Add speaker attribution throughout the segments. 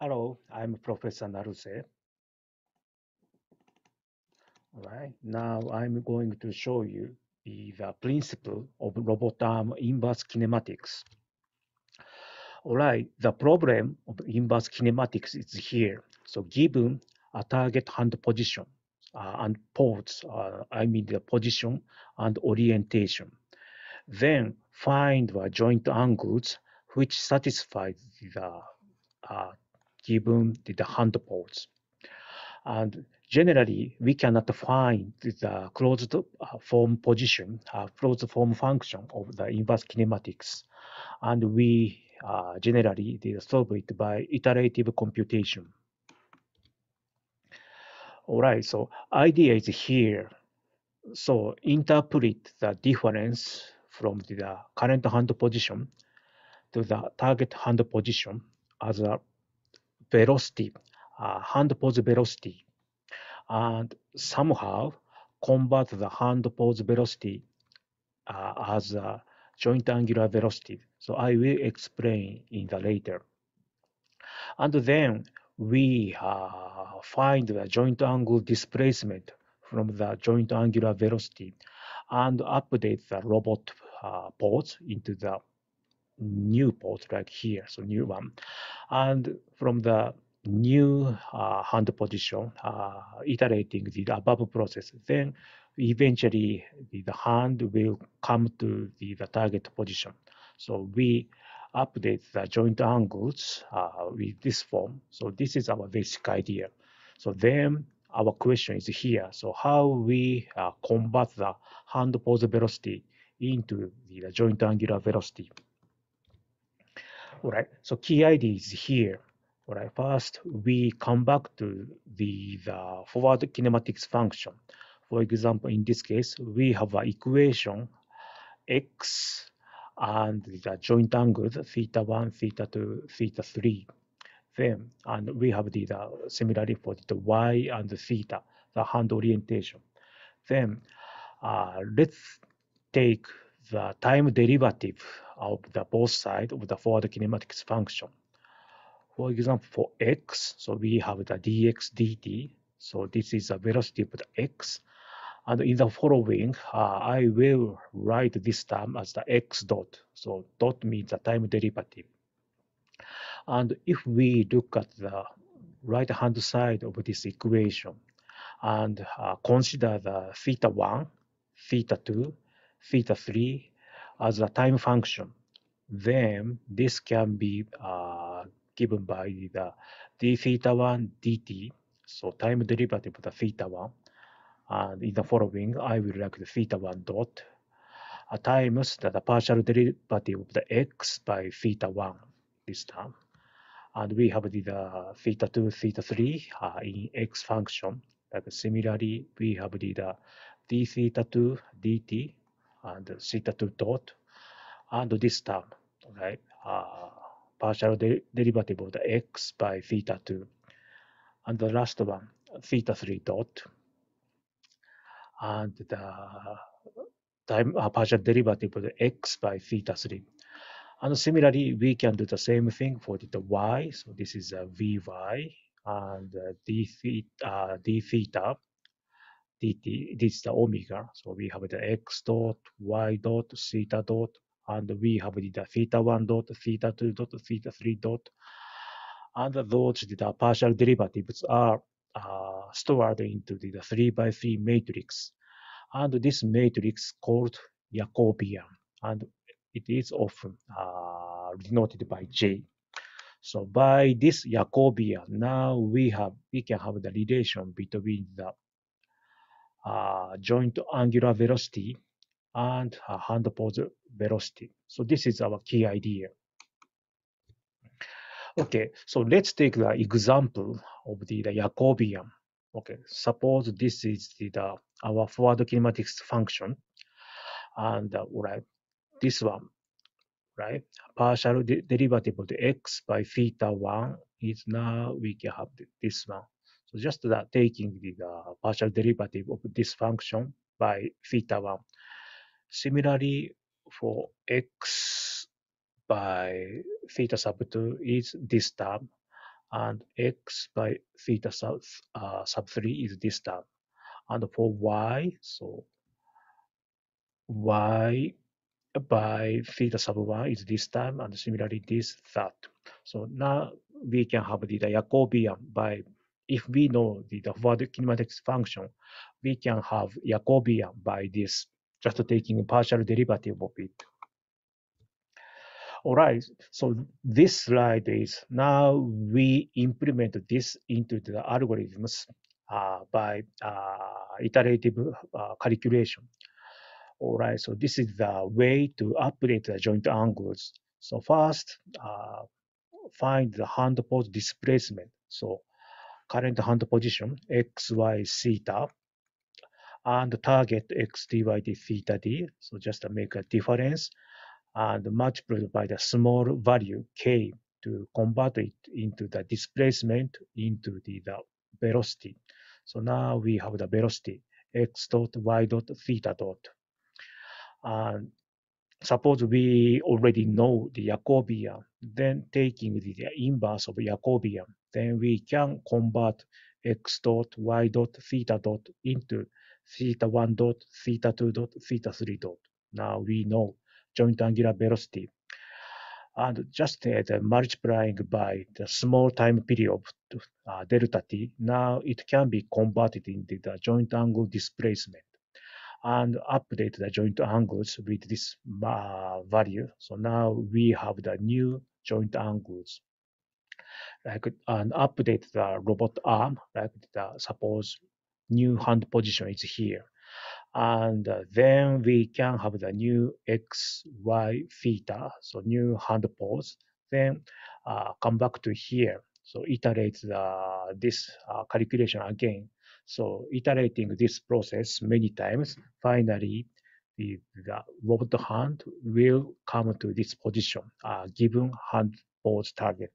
Speaker 1: Hello, I'm Professor Naruse. All right. Now I'm going to show you the principle of robot arm inverse kinematics. All right. The problem of inverse kinematics is here. So given a target hand position and pose, I mean the position and orientation, then find the joint angles which satisfy the uh, given the hand pose. And generally, we cannot find the closed form position, closed form function of the inverse kinematics. And we generally solve it by iterative computation. All right, so idea is here. So interpret the difference from the current hand position to the target hand position as a velocity, hand pose velocity, and somehow convert the hand pose velocity as a joint angular velocity. So I will explain in the later. And then we find the joint angle displacement from the joint angular velocity and update the robot pose into the new pose like here, so new one. And from the new hand position, iterating the above process, then eventually the hand will come to the target position. So we update the joint angles with this form. So this is our basic idea. So then our question is here. So how we convert the hand pose velocity into the joint angular velocity. All right. So key ID is here. All right. First, we come back to the forward kinematics function. For example, in this case, we have an equation x and the joint angles theta 1, theta 2, theta 3. Then, and we have the similarly for the y and the theta, the hand orientation. Then, let's take the time derivative of the both sides of the forward kinematics function. For example, for x, so we have the dx dt. So this is the velocity of the x. And in the following, I will write this term as the x dot. So dot means the time derivative. And if we look at the right-hand side of this equation and consider the theta 1, theta 2, theta 3 as a time function, then this can be given by the d theta 1 dt, so time derivative of the theta 1. And in the following, I will write the theta 1 dot times the partial derivative of the x by theta 1 this time. And we have the theta 2, theta 3 in x function. Like similarly, we have the d theta 2 dt and theta 2 dot and this term, right? Partial derivative of the x by theta 2. And the last one, theta 3 dot, and the time partial derivative of the x by theta 3. And similarly, we can do the same thing for the y. So this is a vy and d theta dt. This is the omega. So we have the x dot, y dot, theta dot, and we have the theta 1 dot, theta 2 dot, theta 3 dot. And those the partial derivatives are stored into the 3 by 3 matrix. And this matrix called Jacobian. And it is often denoted by J. So by this Jacobian, now we can have the relation between the joint angular velocity and hand pose velocity. So this is our key idea. Okay, so let's take the example of the Jacobian. Okay, suppose this is our forward kinematics function, and right, this one, right, partial derivative of the x by theta 1 is now we can have this one. So just that taking the partial derivative of this function by theta 1. Similarly, for x by theta sub 2 is this term, and x by theta sub 3 is this term. And for y, so y by theta sub 1 is this time, and similarly this that. So now we can have the Jacobian by, if we know the forward kinematics function, we can have Jacobian by this, just taking partial derivative of it. All right, so this slide is now we implement this into the algorithms by iterative calculation. All right, so this is the way to update the joint angles. So first, find the hand pose displacement. So current hand position, x, y, theta, and target x, dy, d, theta, d. So just to make a difference and multiplied by the small value k to convert it into the displacement into the velocity. So now we have the velocity x dot y dot theta dot. And suppose we already know the Jacobian, then taking the inverse of Jacobian, then we can convert x dot y dot theta dot into theta 1 dot theta 2 dot theta 3 dot. Now we know joint angular velocity. And just multiplying by the small time period delta t, now it can be converted into the joint angle displacement and update the joint angles with this value. So now we have the new joint angles. Like and update the robot arm, like suppose new hand position is here. And then we can have the new x, y, theta, so new hand pose. Then come back to here. So iterate this calculation again. So iterating this process many times, finally, the robot hand will come to this position, given hand pose target.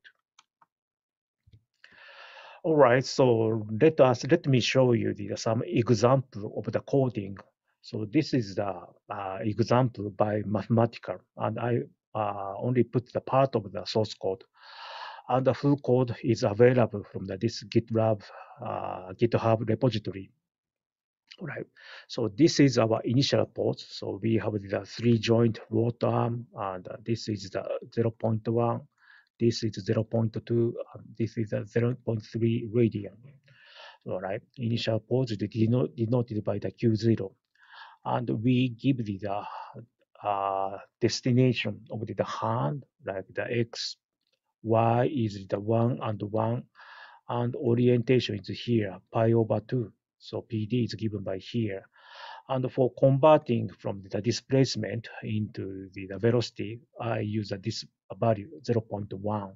Speaker 1: All right, so let me show you some example of the coding. So this is the example by mathematical, and I only put the part of the source code, and the full code is available from this GitHub repository. Right. So this is our initial pose. So we have the three joint root arm, and this is the zero point 0.1, this is 0.2, this is a 0.3 radian. All right. Initial pose is denoted by the Q0. And we give the destination of the hand, like the X, Y is the 1 and 1, and orientation is here, pi over 2. So PD is given by here. And for converting from the displacement into the velocity, I use this value 0.1.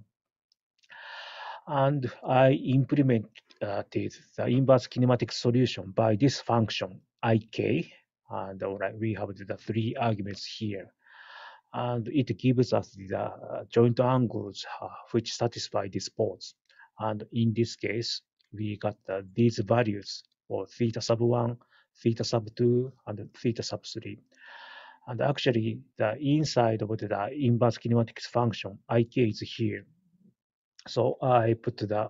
Speaker 1: And I implemented the inverse kinematic solution by this function ik. And all right, we have the three arguments here. And it gives us the joint angles which satisfy this pose. And in this case, we got these values for theta sub 1, theta sub 2, and theta sub 3. And actually, the inside of the inverse kinematics function, ik is here. So I put the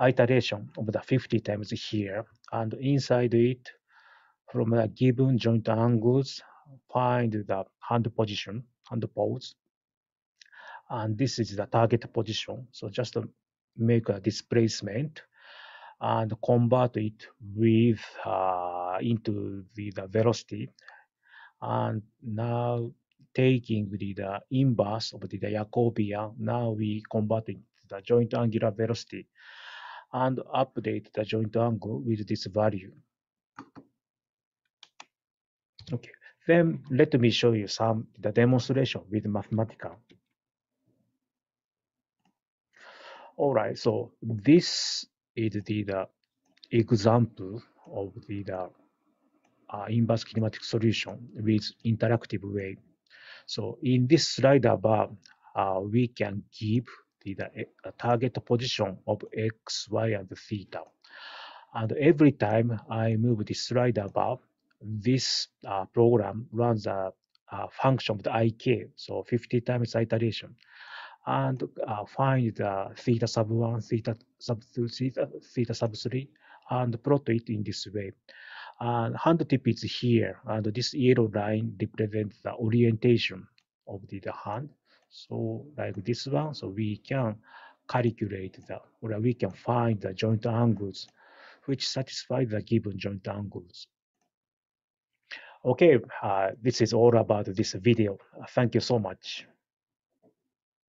Speaker 1: iteration of the 50 times here, and inside it, from the given joint angles, find the hand position, hand pose, and this is the target position. So just to make a displacement and convert it with into the velocity, and now taking the inverse of the Jacobian, now we convert it to the joint angular velocity and update the joint angle with this value. Okay, then let me show you the demonstration with mathematical. All right, so this is the example of the inverse kinematic solution with interactive way. So in this slider bar, we can give the target position of x, y, and theta. And every time I move the slider bar, this program runs a function of the ik, so 50 times iteration. and find the theta sub 1, theta sub 2, theta sub 3, and plot it in this way. And hand tip is here, and this yellow line represents the orientation of the hand. So like this one, so we can calculate the, or we can find the joint angles which satisfy the given joint angles. Okay, this is all about this video. Thank you so much.